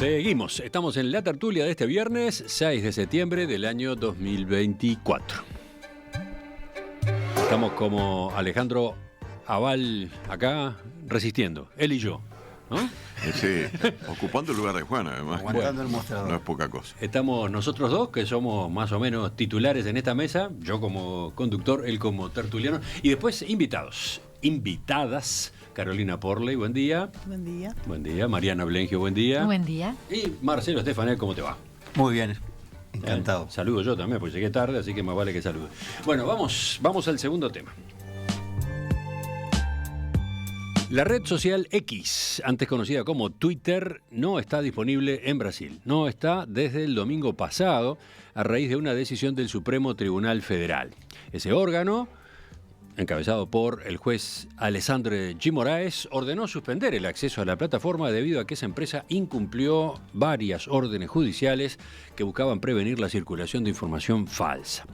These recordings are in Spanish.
Seguimos, estamos en la tertulia de este viernes 6 de septiembre del año 2024. Estamos como Alejandro Aval acá resistiendo, él y yo, ¿no? Sí, ocupando el lugar de Juan, además. Aguantando el mostrador. No es poca cosa. Estamos nosotros dos, que somos más o menos titulares en esta mesa, yo como conductor, él como tertuliano, y después invitados, invitadas, Carolina Porley, buen día. Buen día. Buen día, Mariana Blengio, buen día. Buen día. Y Marcelo Estefanel, ¿cómo te va? Muy bien, encantado. Saludo yo también, porque llegué tarde, así que más vale que salude. Bueno, vamos al segundo tema. La red social X, antes conocida como Twitter, no está disponible en Brasil. No está desde el domingo pasado, a raíz de una decisión del Supremo Tribunal Federal. Ese órgano, encabezado por el juez Alexandre de Moraes, ordenó suspender el acceso a la plataforma debido a que esa empresa incumplió varias órdenes judiciales que buscaban prevenir la circulación de información falsa.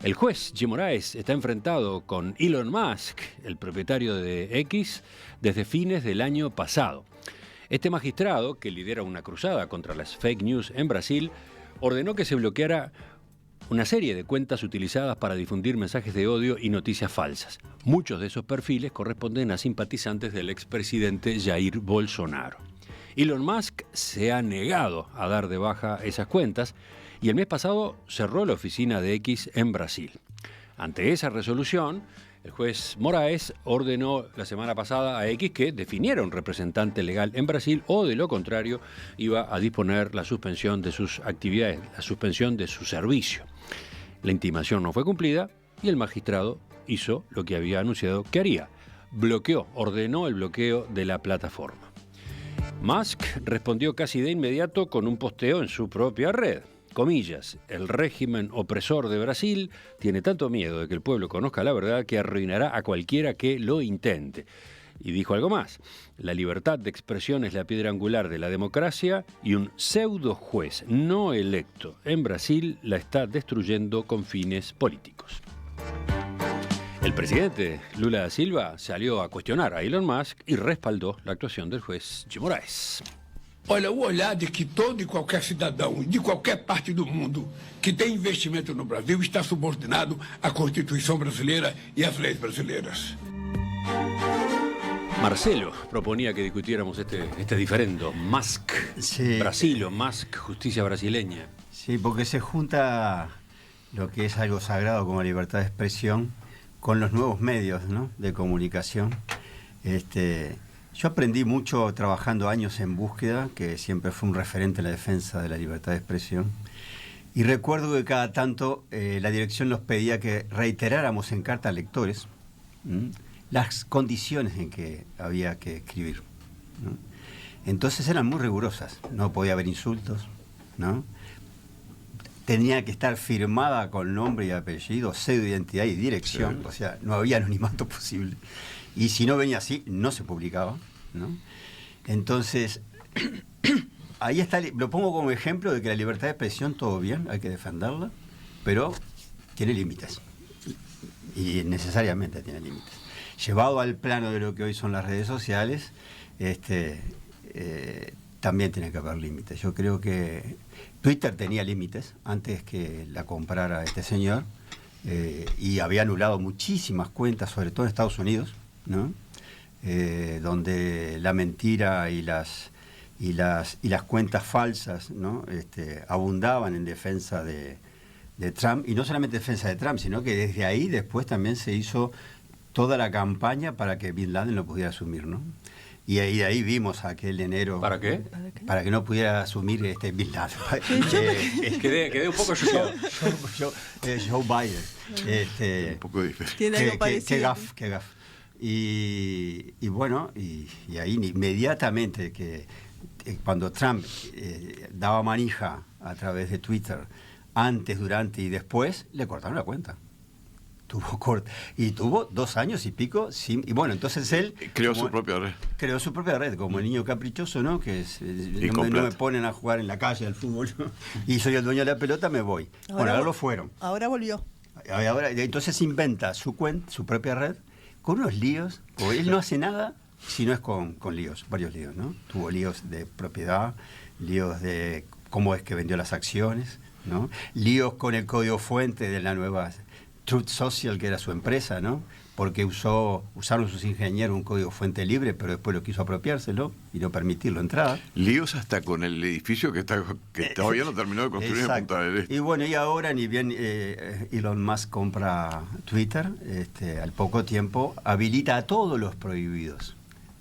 El juez de Moraes está enfrentado con Elon Musk, el propietario de X, desde fines del año pasado. Este magistrado, que lidera una cruzada contra las fake news en Brasil, ordenó que se bloqueara una serie de cuentas utilizadas para difundir mensajes de odio y noticias falsas. Muchos de esos perfiles corresponden a simpatizantes del expresidente Jair Bolsonaro. Elon Musk se ha negado a dar de baja esas cuentas y el mes pasado cerró la oficina de X en Brasil. Ante esa resolución, el juez Moraes ordenó la semana pasada a X que definiera un representante legal en Brasil o, de lo contrario, iba a disponer la suspensión de sus actividades, la suspensión de su servicio. La intimación no fue cumplida y el magistrado hizo lo que había anunciado que haría. Ordenó el bloqueo de la plataforma. Musk respondió casi de inmediato con un posteo en su propia red. Comillas, el régimen opresor de Brasil tiene tanto miedo de que el pueblo conozca la verdad que arruinará a cualquiera que lo intente. Y dijo algo más, la libertad de expresión es la piedra angular de la democracia y un pseudo juez no electo en Brasil la está destruyendo con fines políticos. El presidente Lula da Silva salió a cuestionar a Elon Musk y respaldó la actuación del juez de Moraes. Olha, o olhar de que todo e qualquer cidadão de qualquer parte do mundo que tem investimento no Brasil está subordinado à Constituição brasileira e às leis brasileiras. Marcelo proponía que discutiéramos este diferendo, Musk, Sí. Brasil o Musk, justicia brasileña. Sí, porque se junta lo que es algo sagrado como libertad de expresión con los nuevos medios, ¿no?, de comunicación. Yo aprendí mucho trabajando años en Búsqueda, que siempre fue un referente en la defensa de la libertad de expresión. Y recuerdo que cada tanto la dirección nos pedía que reiteráramos en carta a lectores las condiciones en que había que escribir, ¿no? Entonces eran muy rigurosas, no podía haber insultos, ¿no? Tenía que estar firmada con nombre y apellido, sello de identidad y dirección, sí. O sea, no había anonimato posible. Y si no venía así, no se publicaba, ¿no? Entonces, ahí está, lo pongo como ejemplo de que la libertad de expresión, todo bien, hay que defenderla, pero tiene límites. Y necesariamente tiene límites. Llevado al plano de lo que hoy son las redes sociales, también tiene que haber límites. Yo creo que Twitter tenía límites antes que la comprara este señor, y había anulado muchísimas cuentas, sobre todo en Estados Unidos, ¿no? Donde la mentira y las cuentas falsas, ¿no?, abundaban en defensa de Trump, y no solamente defensa de Trump, sino que desde ahí después también se hizo toda la campaña para que Bin Laden lo pudiera asumir, ¿no? Y ahí de ahí vimos aquel enero. ¿Para qué? Para que no pudiera asumir Bin Laden. Quedé un poco choqueado. Joe Biden. Un poco diferente. Tiene algo parecido. Qué gaf. Y bueno, y ahí inmediatamente que cuando Trump daba manija a través de Twitter, antes, durante y después, le cortaron la cuenta. Tuvo 2 años y pico y bueno, entonces él creó su propia red, como el niño caprichoso, ¿no?, que no me ponen a jugar en la calle al fútbol, ¿no?, y soy el dueño de la pelota, me voy. Ahora lo fueron. Ahora volvió. Entonces inventa su propia red con unos líos, o él no hace nada si no es con líos, varios líos, ¿no? Tuvo líos de propiedad, líos de cómo es que vendió las acciones, ¿no? Líos con el código fuente de la nueva Truth Social, que era su empresa, ¿no? Porque usaron sus ingenieros un código fuente libre, pero después lo quiso apropiárselo y no permitirlo entrar. Líos hasta con el edificio que todavía no terminó de construir en Punta del Este. Y bueno, y ahora ni bien Elon Musk compra Twitter, al poco tiempo habilita a todos los prohibidos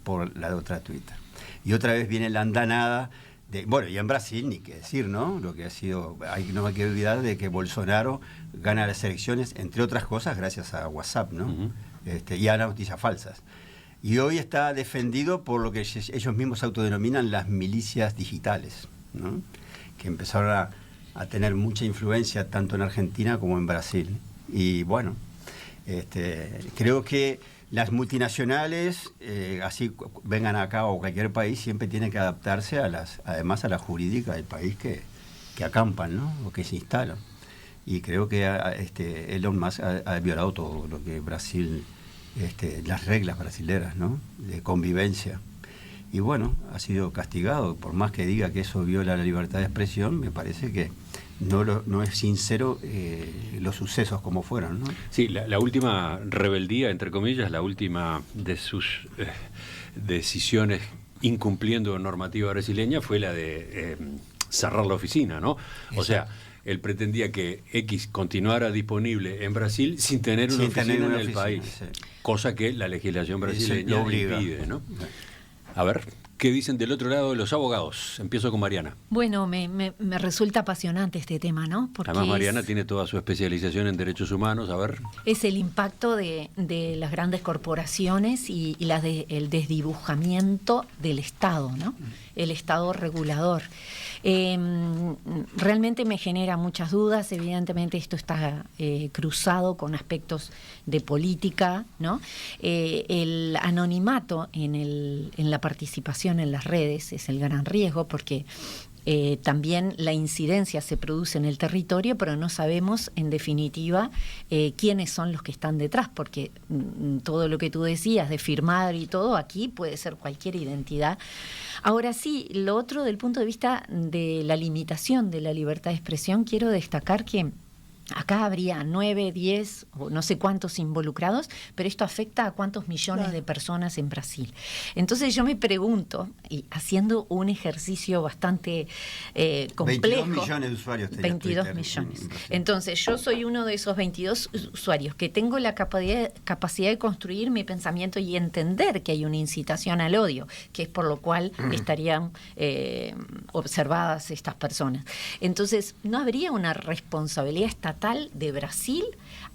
por la otra Twitter. Y otra vez viene la andanada y en Brasil ni qué decir, ¿no? Lo que ha sido, no hay que olvidar de que Bolsonaro gana las elecciones, entre otras cosas, gracias a WhatsApp, ¿no? Uh-huh. Y a las noticias falsas. Y hoy está defendido por lo que ellos mismos autodenominan las milicias digitales, ¿no? Que empezaron a tener mucha influencia tanto en Argentina como en Brasil. Y bueno, creo que las multinacionales, así vengan acá o cualquier país, siempre tienen que adaptarse además a la jurídica del país que acampan, ¿no? O que se instalan. Y creo que Elon Musk ha violado todo lo que Brasil, las reglas brasileras, ¿no? De convivencia. Y bueno, ha sido castigado. Por más que diga que eso viola la libertad de expresión, me parece que no es sincero los sucesos como fueron, ¿no? Sí, la última rebeldía, entre comillas, la última de sus decisiones incumpliendo normativa brasileña fue la de cerrar la oficina, ¿no? Exacto. O sea, él pretendía que X continuara disponible en Brasil sin tener una oficina en el país, sí. Cosa que la legislación brasileña impide, ¿no? A ver, ¿qué dicen del otro lado de los abogados? Empiezo con Mariana. Bueno, me resulta apasionante este tema, ¿no? Porque además Mariana tiene toda su especialización en derechos humanos, a ver. Es el impacto de las grandes corporaciones y el desdibujamiento del Estado, ¿no? El Estado regulador. Realmente me genera muchas dudas. Evidentemente esto está cruzado con aspectos de política, ¿no? El anonimato en la participación en las redes es el gran riesgo, porque también la incidencia se produce en el territorio, pero no sabemos en definitiva quiénes son los que están detrás, porque todo lo que tú decías de firmar y todo, aquí puede ser cualquier identidad. Ahora sí, lo otro del punto de vista de la limitación de la libertad de expresión, quiero destacar que acá habría 9, 10 o no sé cuántos involucrados, pero esto afecta a cuántos millones de personas en Brasil. Entonces yo me pregunto, y haciendo un ejercicio bastante complejo... 22 millones de usuarios tenía 22 Twitter millones. Entonces yo soy uno de esos 22 usuarios que tengo la capacidad de construir mi pensamiento y entender que hay una incitación al odio, que es por lo cual estarían observadas estas personas. Entonces, ¿no habría una responsabilidad estatal de Brasil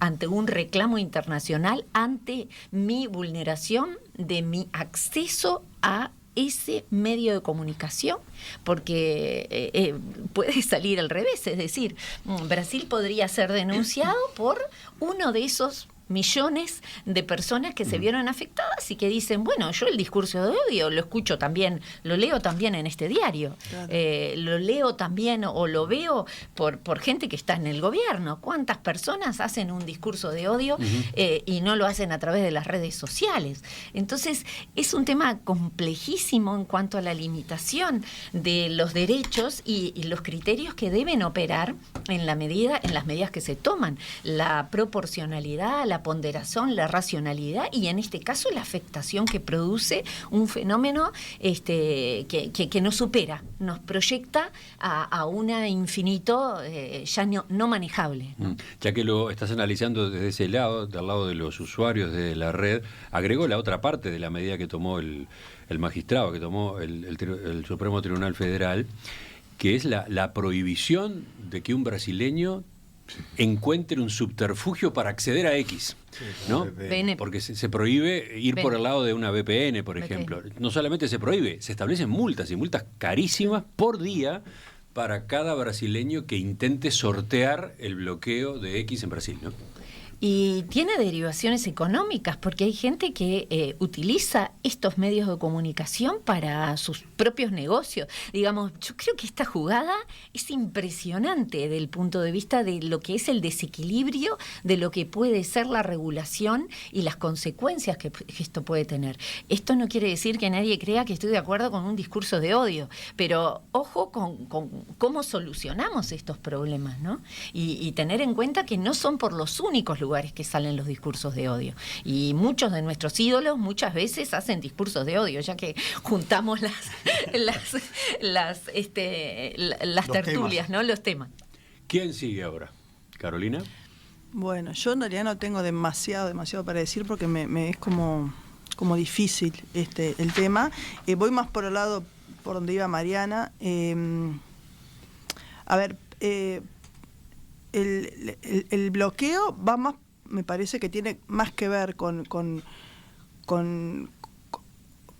ante un reclamo internacional, ante mi vulneración de mi acceso a ese medio de comunicación? Porque puede salir al revés, es decir, Brasil podría ser denunciado por uno de esos millones de personas que se vieron afectadas y que dicen, bueno, yo el discurso de odio lo escucho también, lo leo también en este diario, claro. Lo leo también o lo veo por gente que está en el gobierno. ¿Cuántas personas hacen un discurso de odio y no lo hacen a través de las redes sociales? Entonces, es un tema complejísimo en cuanto a la limitación de los derechos y los criterios que deben operar en las medidas que se toman, la proporcionalidad, la ponderación, la racionalidad y en este caso la afectación que produce un fenómeno que nos supera, nos proyecta a un infinito ya no manejable, ¿no? Ya que lo estás analizando desde ese lado, del lado de los usuarios de la red, agrego la otra parte de la medida que tomó el magistrado, que tomó el Supremo Tribunal Federal, que es la prohibición de que un brasileño encuentre un subterfugio para acceder a X, ¿no? Porque se prohíbe ir por el lado de una VPN, por ejemplo. No solamente se prohíbe, se establecen multas y multas carísimas por día para cada brasileño que intente sortear el bloqueo de X en Brasil, ¿no? Y tiene derivaciones económicas, porque hay gente que utiliza estos medios de comunicación para sus propios negocios. Digamos, yo creo que esta jugada es impresionante desde el punto de vista de lo que es el desequilibrio de lo que puede ser la regulación y las consecuencias que esto puede tener. Esto no quiere decir que nadie crea que estoy de acuerdo con un discurso de odio, pero ojo con cómo solucionamos estos problemas, ¿no? Y tener en cuenta que no son por los únicos lugares que salen los discursos de odio. Y muchos de nuestros ídolos muchas veces hacen discursos de odio, ya que juntamos las tertulias, ¿no? Los temas. ¿Quién sigue ahora? ¿Carolina? Bueno, yo en realidad no tengo demasiado para decir porque me es como difícil el tema. Voy más por el lado por donde iba Mariana. A ver, el bloqueo va más, me parece que tiene más que ver con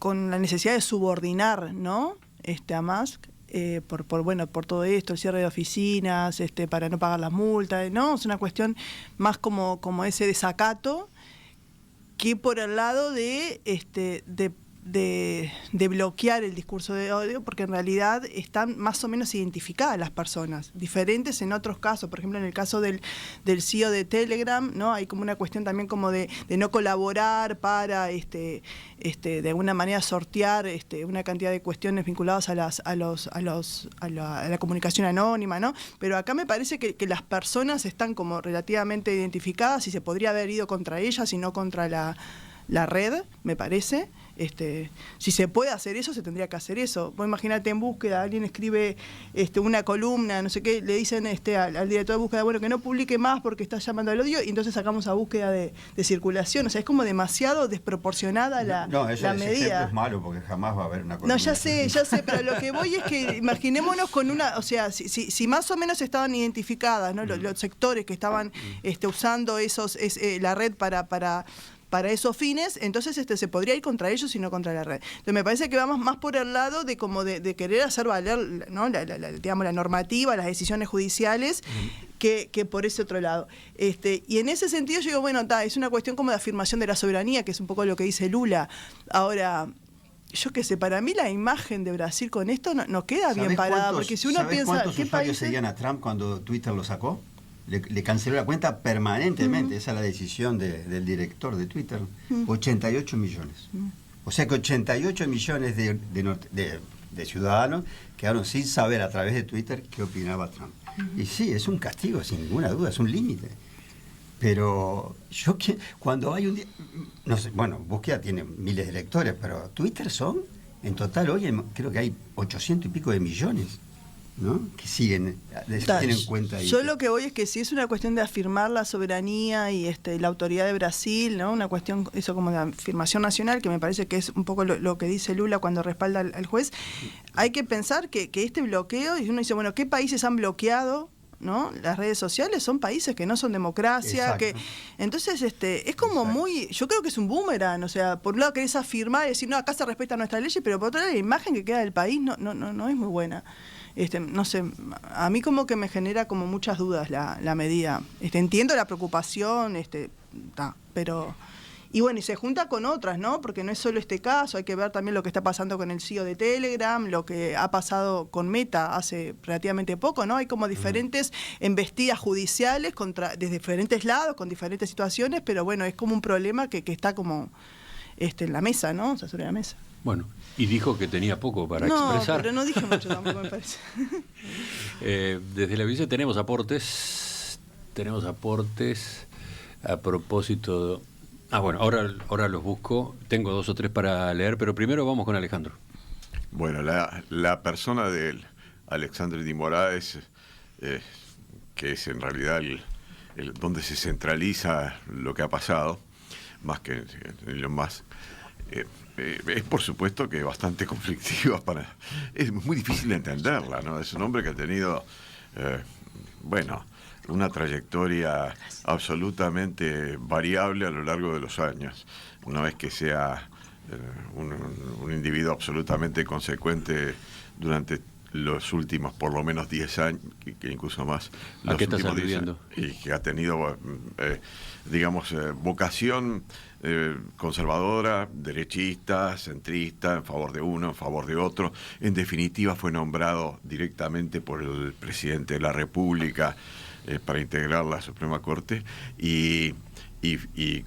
la necesidad de subordinar, ¿no? A Musk, por todo esto, el cierre de oficinas, para no pagar las multas, ¿no? Es una cuestión más como ese desacato que por el lado de bloquear el discurso de odio, porque en realidad están más o menos identificadas las personas, diferentes en otros casos. Por ejemplo, en el caso del CEO de Telegram, ¿no? Hay como una cuestión también como de no colaborar para de alguna manera sortear una cantidad de cuestiones vinculadas a la comunicación anónima, ¿no? Pero acá me parece que las personas están como relativamente identificadas y se podría haber ido contra ellas y no contra la red, me parece. Si se puede hacer eso, se tendría que hacer eso. Vos imagínate en búsqueda, alguien escribe una columna, no sé qué, le dicen al director de búsqueda, bueno, que no publique más porque está llamando al odio, y entonces sacamos a búsqueda de circulación. O sea, es como demasiado desproporcionada la medida. Es malo porque jamás va a haber una columna. No, ya sé, pero lo que voy es que imaginémonos con una, o sea, si más o menos estaban identificadas, ¿no? Los sectores que estaban usando la red para esos fines, entonces se podría ir contra ellos y no contra la red. Entonces me parece que vamos más por el lado de querer hacer valer, ¿no? la normativa, las decisiones judiciales, que por ese otro lado. Y en ese sentido yo digo, bueno, es una cuestión como de afirmación de la soberanía, que es un poco lo que dice Lula. Ahora, yo qué sé, para mí la imagen de Brasil con esto no queda bien parada, porque si uno piensa... ¿Cuántos usuarios seguían a Trump cuando Twitter lo sacó? Le canceló la cuenta permanentemente. Esa es la decisión del director de Twitter. 88 millones. O sea que 88 millones de ciudadanos quedaron sin saber a través de Twitter qué opinaba Trump. Y sí, es un castigo, sin ninguna duda, es un límite. Pero cuando hay un día... No sé, bueno, Búsqueda tiene miles de lectores, pero Twitter en total hoy creo que hay 800 y pico de millones, ¿no? Que tienen cuenta ahí. Yo lo que voy es que si es una cuestión de afirmar la soberanía y la autoridad de Brasil, ¿no? Una cuestión, eso como de afirmación nacional, que me parece que es un poco lo que dice Lula cuando respalda al juez, hay que pensar que este bloqueo, y uno dice, bueno, ¿qué países han bloqueado, ¿no? Las redes sociales? Son países que no son democracia. Entonces es como muy, yo creo que es un boomerang. O sea, por un lado querés afirmar y decir, no, acá se respetan nuestras leyes, pero por otro lado la imagen que queda del país no es muy buena. No sé, a mí como que me genera como muchas dudas la medida. Entiendo la preocupación, pero... Y bueno, y se junta con otras, ¿no? Porque no es solo este caso, hay que ver también lo que está pasando con el CEO de Telegram, lo que ha pasado con Meta hace relativamente poco, ¿no? Hay como diferentes embestidas judiciales desde diferentes lados, con diferentes situaciones, pero bueno, es como un problema que está como en la mesa, ¿no? O sea, sobre la mesa. Bueno, y dijo que tenía poco para expresar. No, pero no dije mucho tampoco, me parece. Desde la Vice tenemos aportes a propósito de... bueno, ahora los busco. Tengo 2 o 3 para leer, pero primero vamos con Alejandro. Bueno, la persona de Alexandre de Moraes, que es en realidad donde se centraliza lo que ha pasado, más que lo más... es por supuesto que bastante conflictiva es muy difícil de entenderla, ¿no? Es un hombre que ha tenido una trayectoria absolutamente variable a lo largo de los años. Una vez que sea un individuo absolutamente consecuente durante los últimos por lo menos 10 años, que incluso más. ¿A qué estás aludiendo? Y que ha tenido, digamos, vocación conservadora, derechista, centrista, en favor de uno, en favor de otro. En definitiva, fue nombrado directamente por el presidente de la República para integrar la Suprema Corte y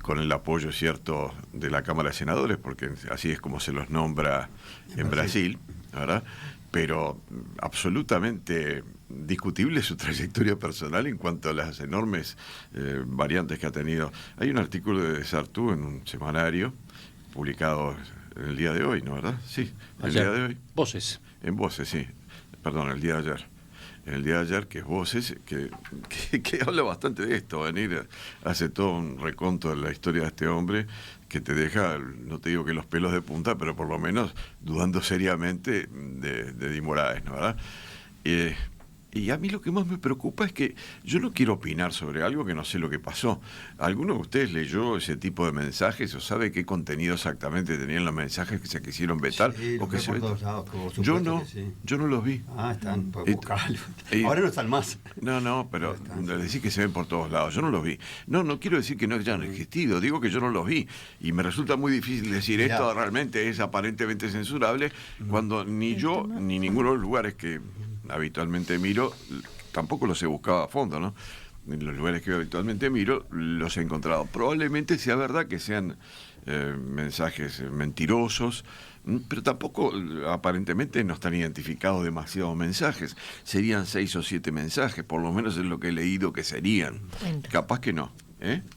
con el apoyo cierto de la Cámara de Senadores, porque así es como se los nombra en Brasil, ¿verdad? Pero absolutamente discutible su trayectoria personal en cuanto a las enormes variantes que ha tenido. Hay un artículo de Sartú en un semanario publicado en el día de hoy, ¿no, verdad? Sí, el día de hoy. Voces. En Voces, sí. Perdón, el día de ayer. En el día de ayer, que es Voces, que habla bastante de esto. Venir, hace todo un reconto de la historia de este hombre que te deja, no te digo que los pelos de punta, pero por lo menos dudando seriamente de Di Moraes, ¿no, verdad? Y a mí lo que más me preocupa es que yo no quiero opinar sobre algo que no sé lo que pasó. ¿Alguno de ustedes leyó ese tipo de mensajes o sabe qué contenido exactamente tenían los mensajes que se quisieron vetar? Sí, o que se por todos lados, yo no, sí. yo no los vi. Ah, están, pues buscarlo. Ahora no están más. No, pero decir que se ven por todos lados. Yo no los vi. No quiero decir que no hayan existido, digo que yo no los vi. Y me resulta muy difícil decir esto realmente es aparentemente censurable cuando ni yo ni ninguno de los lugares que habitualmente miro, tampoco los he buscado a fondo, ¿no? En los lugares que habitualmente miro, los he encontrado. Probablemente sea verdad que sean mensajes mentirosos, pero tampoco aparentemente no están identificados demasiados mensajes. Serían 6 o 7 mensajes, por lo menos es lo que he leído que serían. Cuentas. Capaz que no.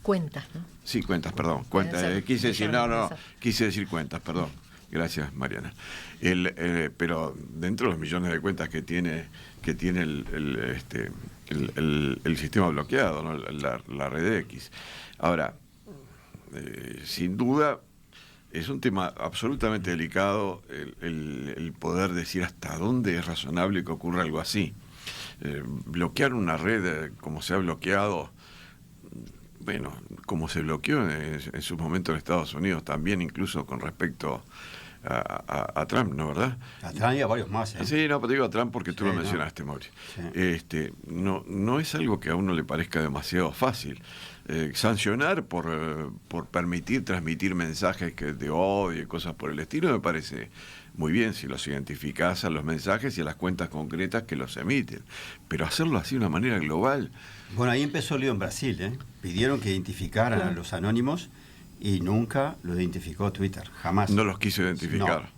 Cuentas, ¿no? Sí, cuentas, perdón. Cuentas. Quise decir cuentas, perdón. Gracias, Mariana. Pero dentro de los millones de cuentas que tiene el sistema bloqueado, ¿no? la red X. Ahora, sin duda, es un tema absolutamente delicado el poder decir hasta dónde es razonable que ocurra algo así. Bloquear una red como se ha bloqueado, bueno, como se bloqueó en su momento en Estados Unidos también, incluso con respecto a Trump, ¿no, verdad? A Trump y a varios más. Sí, no, pero digo a Trump porque tú lo mencionaste, Mauri. Sí. No es algo que a uno le parezca demasiado fácil. Sancionar por permitir transmitir mensajes de odio y cosas por el estilo me parece muy bien si los identificás a los mensajes y a las cuentas concretas que los emiten. Pero hacerlo así de una manera global. Bueno, ahí empezó el lío en Brasil, Pidieron que identificaran a los anónimos y nunca lo identificó Twitter, jamás. No los quiso identificar.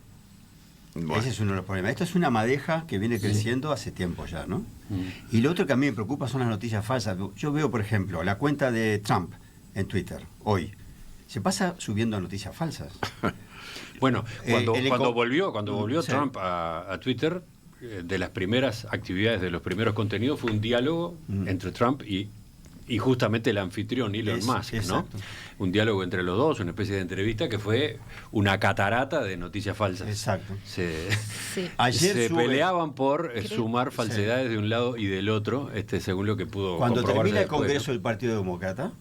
No. Bueno. Ese es uno de los problemas. Esto es una madeja que viene creciendo hace tiempo ya, ¿no? Y lo otro que a mí me preocupa son las noticias falsas. Yo veo, por ejemplo, la cuenta de Trump en Twitter, hoy, se pasa subiendo noticias falsas. Bueno, cuando volvió Trump a Twitter, de las primeras actividades, de los primeros contenidos, fue un diálogo entre Trump y justamente el anfitrión Elon Musk, ¿no? Un diálogo entre los dos, una especie de entrevista que fue una catarata de noticias falsas. Exacto. Ayer se peleaban por sumar falsedades de un lado y del otro, según lo que pudo Cuando termina el después, Congreso del Partido Demócrata,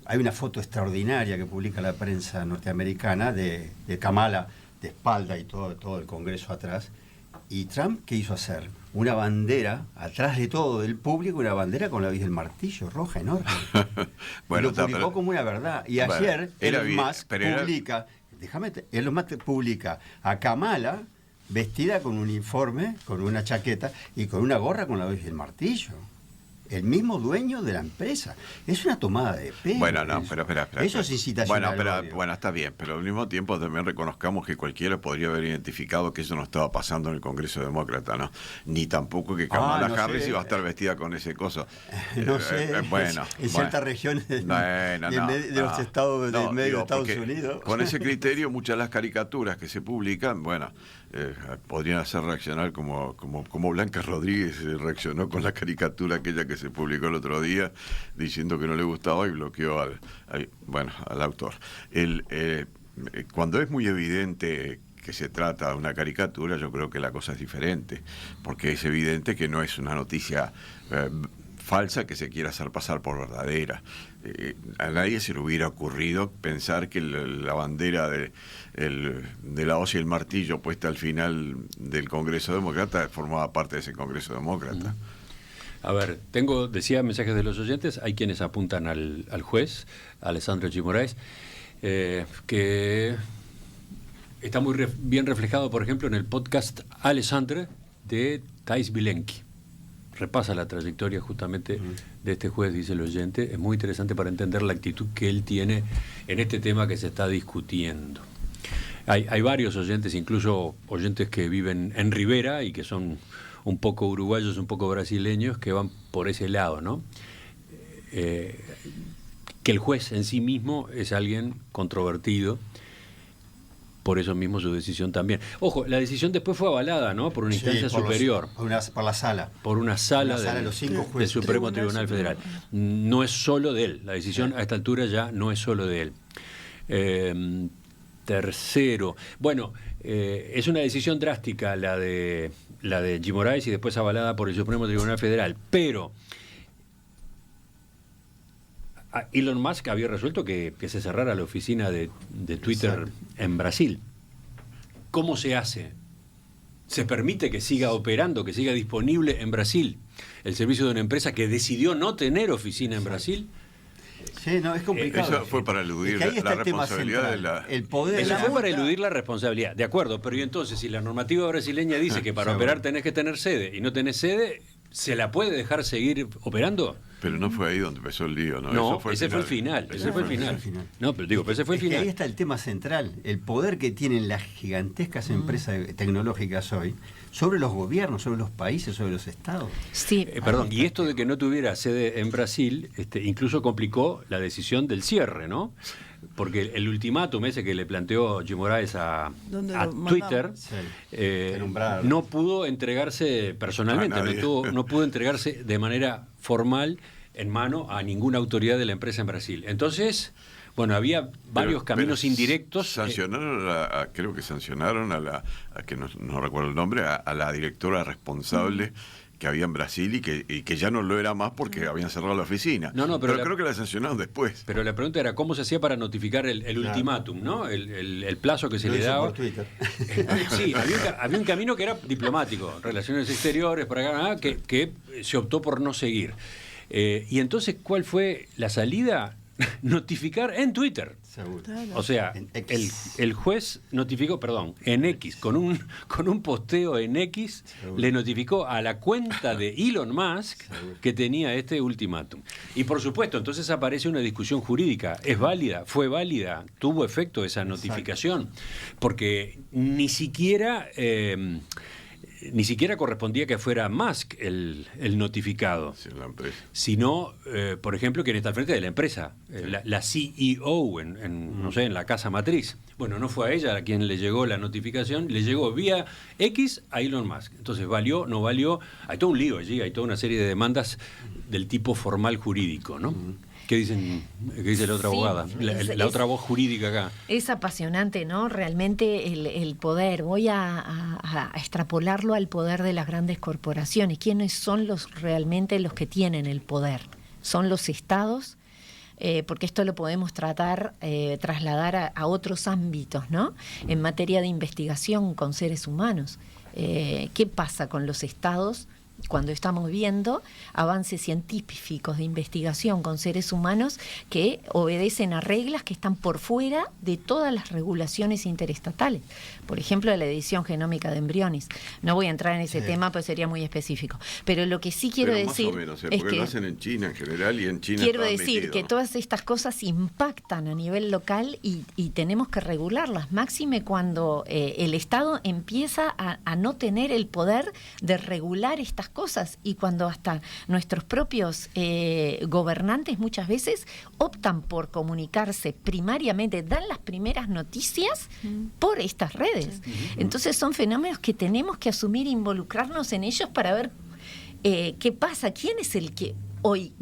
hay una foto extraordinaria que publica la prensa norteamericana de Kamala de espalda y todo el Congreso atrás. ¿Y Trump qué hizo hacer? Una bandera, atrás de todo del público, una bandera con la vis del martillo roja enorme. Bueno, y lo publicó como una verdad. Y ayer Elon Musk publica a Kamala vestida con un uniforme, con una chaqueta y con una gorra con la vis del martillo. El mismo dueño de la empresa. Es una tomada de pelo. Bueno, no, pero espera. Eso es incitación al odio. Bueno, está bien, pero al mismo tiempo también reconozcamos que cualquiera podría haber identificado que eso no estaba pasando en el Congreso Demócrata, ¿no? Ni tampoco que Kamala Harris iba a estar vestida con ese coso. No sé, en ciertas regiones de los estados del medio de Estados Unidos. Con ese criterio, muchas de las caricaturas que se publican, podrían hacer reaccionar como Blanca Rodríguez reaccionó con la caricatura aquella que se publicó el otro día diciendo que no le gustaba y bloqueó al autor. Cuando es muy evidente que se trata de una caricatura, yo creo que la cosa es diferente, porque es evidente que no es una noticia falsa que se quiera hacer pasar por verdadera. A nadie se le hubiera ocurrido pensar que la bandera de la hoz y el martillo puesta al final del Congreso Demócrata formaba parte de ese Congreso Demócrata. A ver, decía mensajes de los oyentes, hay quienes apuntan al juez, Alessandro Guimaraes, que está muy bien reflejado, por ejemplo, en el podcast Alessandre de Thais Bilenki. Repasa la trayectoria justamente de este juez, dice el oyente. Es muy interesante para entender la actitud que él tiene en este tema que se está discutiendo. Hay varios oyentes, incluso oyentes que viven en Rivera y que son un poco uruguayos, un poco brasileños, que van por ese lado, ¿no? Que el juez en sí mismo es alguien controvertido, por eso mismo su decisión también. Ojo, la decisión después fue avalada, ¿no? Por una instancia superior. Por la sala. Por una sala de los 5 jueces del Supremo Tribunal Federal. No es solo de él. La decisión a esta altura ya no es solo de él. Tercero, bueno, es una decisión drástica la de Guimaraes y después avalada por el Supremo Tribunal Federal, pero Elon Musk había resuelto que se cerrara la oficina de Twitter en Brasil. ¿Cómo se hace? ¿Se permite que siga operando, que siga disponible en Brasil el servicio de una empresa que decidió no tener oficina en Brasil? Sí, no, es complicado. Eso fue para eludir la responsabilidad el poder. Eso fue para eludir la responsabilidad, de acuerdo, pero y entonces si la normativa brasileña dice que para operar tenés que tener sede y no tenés sede, ¿se la puede dejar seguir operando? Pero no fue ahí donde empezó el lío, ¿no? No, ese fue el final. No, pero digo, ese fue el final. Ahí está el tema central, el poder que tienen las gigantescas empresas tecnológicas hoy sobre los gobiernos, sobre los países, sobre los estados. Sí. Perdón, y esto de que no tuviera sede en Brasil incluso complicó la decisión del cierre, ¿no? Porque el ultimátum ese que le planteó Guimaraes a Twitter no pudo entregarse personalmente, no pudo entregarse de manera formal en mano a ninguna autoridad de la empresa en Brasil. Entonces, bueno, había varios caminos indirectos. Sancionaron creo que sancionaron a que no recuerdo el nombre, a la directora responsable que había en Brasil y que ya no lo era más porque habían cerrado la oficina. Pero creo que la sancionaron después. Pero la pregunta era cómo se hacía para notificar el ultimátum, ¿no? El plazo que se le daba. Por Twitter. Sí, había un camino que era diplomático, relaciones exteriores, por acá, que se optó por no seguir. Y entonces, ¿cuál fue la salida? Notificar en Twitter. Seguro. O sea, el juez notificó, en X, con un posteo en X, seguro, le notificó a la cuenta de Elon Musk que tenía este ultimátum. Y por supuesto, entonces aparece una discusión jurídica. ¿Es válida? ¿Fue válida? ¿Tuvo efecto esa notificación? Porque ni siquiera correspondía que fuera Musk el notificado, sino, por ejemplo, quien está al frente de la empresa, la CEO en la casa matriz. Bueno, no fue a ella a quien le llegó la notificación, le llegó vía X a Elon Musk. Entonces, ¿valió? ¿No valió? Hay todo un lío allí, hay toda una serie de demandas del tipo formal jurídico, ¿no? ¿Qué dice la otra abogada? La otra voz jurídica acá. Es apasionante, ¿no? Realmente el poder. Voy a extrapolarlo al poder de las grandes corporaciones. ¿Quiénes son realmente los que tienen el poder? Son los estados, porque esto lo podemos trasladar a otros ámbitos, ¿no? En materia de investigación con seres humanos. ¿Qué pasa con los estados cuando estamos viendo avances científicos de investigación con seres humanos que obedecen a reglas que están por fuera de todas las regulaciones interestatales? Por ejemplo, la edición genómica de embriones. No voy a entrar en ese tema, pues sería muy específico. Pero lo que sí quiero decir más o menos, es que lo hacen en China en general y en China quiero decir que todas estas cosas impactan a nivel local y tenemos que regularlas, máxime cuando el Estado empieza a no tener el poder de regular estas cosas y cuando hasta nuestros propios gobernantes muchas veces optan por comunicarse primariamente, dan las primeras noticias por estas redes. Entonces son fenómenos que tenemos que asumir e involucrarnos en ellos para ver qué pasa, quién es el que hoy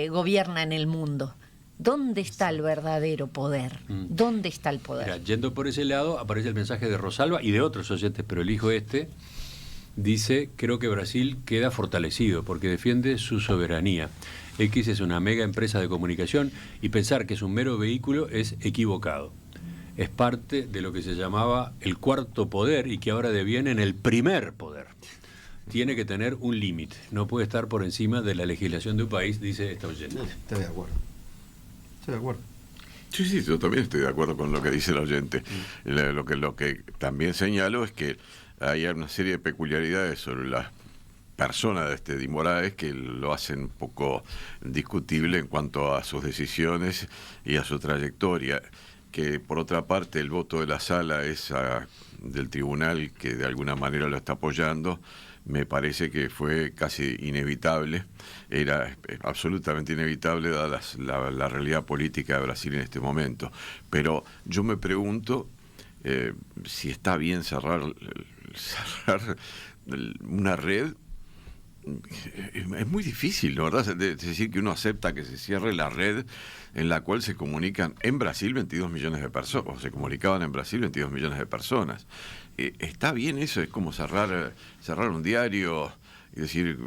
gobierna en el mundo. ¿Dónde está el verdadero poder? ¿Dónde está el poder? Mira, yendo por ese lado, aparece el mensaje de Rosalba y de otros oyentes, pero elijo este, dice, creo que Brasil queda fortalecido porque defiende su soberanía. X es una mega empresa de comunicación y pensar que es un mero vehículo es equivocado. Es parte de lo que se llamaba el cuarto poder y que ahora deviene en el primer poder. Tiene que tener un límite, no puede estar por encima de la legislación de un país, dice esta oyente. Estoy de acuerdo. Estoy de acuerdo. Sí, yo también estoy de acuerdo con lo que dice el oyente. Lo que también señalo es que hay una serie de peculiaridades sobre las personas de Di Moraes que lo hacen un poco discutible en cuanto a sus decisiones y a su trayectoria. Que por otra parte el voto de la sala esa del tribunal que de alguna manera lo está apoyando, me parece que fue casi inevitable, era absolutamente inevitable dada la realidad política de Brasil en este momento. Pero yo me pregunto si está bien cerrar una red. Es muy difícil, ¿no? ¿Verdad? Es decir, que uno acepta que se cierre la red en la cual se comunican en Brasil 22 millones de personas, o se comunicaban en Brasil 22 millones de personas. ¿Está bien eso? Es como cerrar un diario y decir,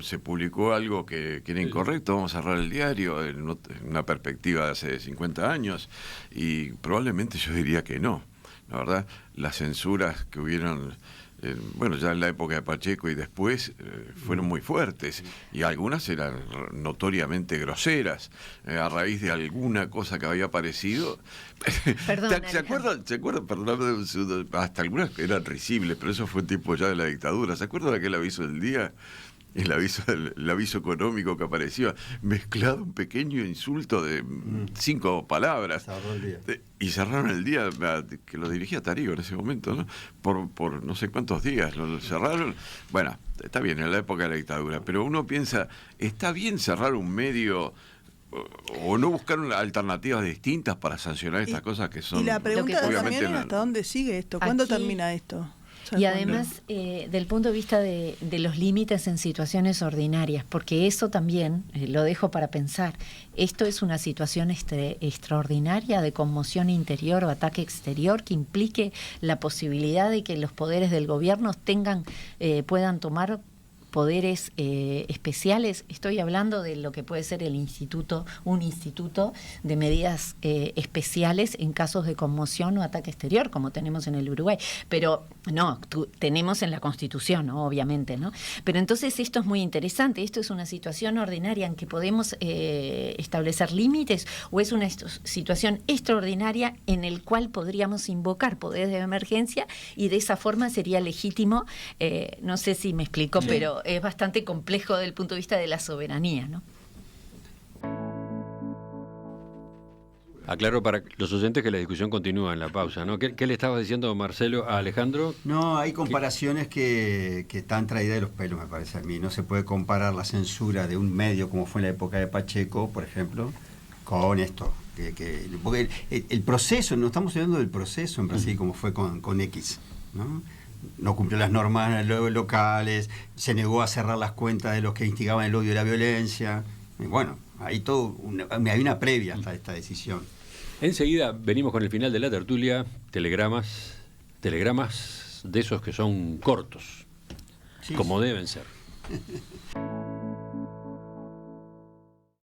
se publicó algo que era incorrecto, vamos a cerrar el diario en una perspectiva de hace 50 años, y probablemente yo diría que no. La verdad, las censuras que hubieron... bueno, ya en la época de Pacheco y después fueron muy fuertes y algunas eran notoriamente groseras a raíz de alguna cosa que había aparecido. Perdón, ¿Se acuerdan? Perdóname un segundo, hasta algunas eran risibles, pero eso fue tiempo ya de la dictadura. ¿Se acuerdan de aquel aviso del día? El aviso económico que aparecía mezclado un pequeño insulto de 5 palabras. Y cerraron el día, que lo dirigía Tarío en ese momento, ¿no? Por no sé cuántos días lo cerraron. Bueno, está bien, en la época de la dictadura, pero uno piensa, ¿está bien cerrar un medio o no buscar alternativas distintas para sancionar estas cosas que son... Y la pregunta obviamente también es hasta dónde sigue esto, ¿cuándo Aquí, termina esto? Y además, del punto de vista de los límites en situaciones ordinarias, porque eso también lo dejo para pensar. Esto es una situación extraordinaria de conmoción interior o ataque exterior que implique la posibilidad de que los poderes del gobierno puedan tomar poderes especiales. Estoy hablando de lo que puede ser un instituto de medidas especiales en casos de conmoción o ataque exterior, como tenemos en el Uruguay. Pero no, tenemos en la Constitución, ¿no? Obviamente, ¿no? Pero entonces esto es muy interesante. Esto es una situación ordinaria en que podemos establecer límites, o es una situación extraordinaria en el cual podríamos invocar poderes de emergencia y de esa forma sería legítimo. No sé si me explico, pero es bastante complejo desde el punto de vista de la soberanía, ¿no? Aclaro para los oyentes que la discusión continúa en la pausa, ¿no? ¿Qué le estabas diciendo, Marcelo, a Alejandro? No, hay comparaciones que están traídas de los pelos, me parece a mí. No se puede comparar la censura de un medio como fue en la época de Pacheco, por ejemplo, con esto. Porque el proceso, no estamos hablando del proceso en Brasil como fue con X, ¿no? No cumplió las normas locales, se negó a cerrar las cuentas de los que instigaban el odio y la violencia. Y bueno, hay una previa hasta esta decisión. Enseguida venimos con el final de la tertulia, telegramas de esos que son cortos, sí, como deben ser.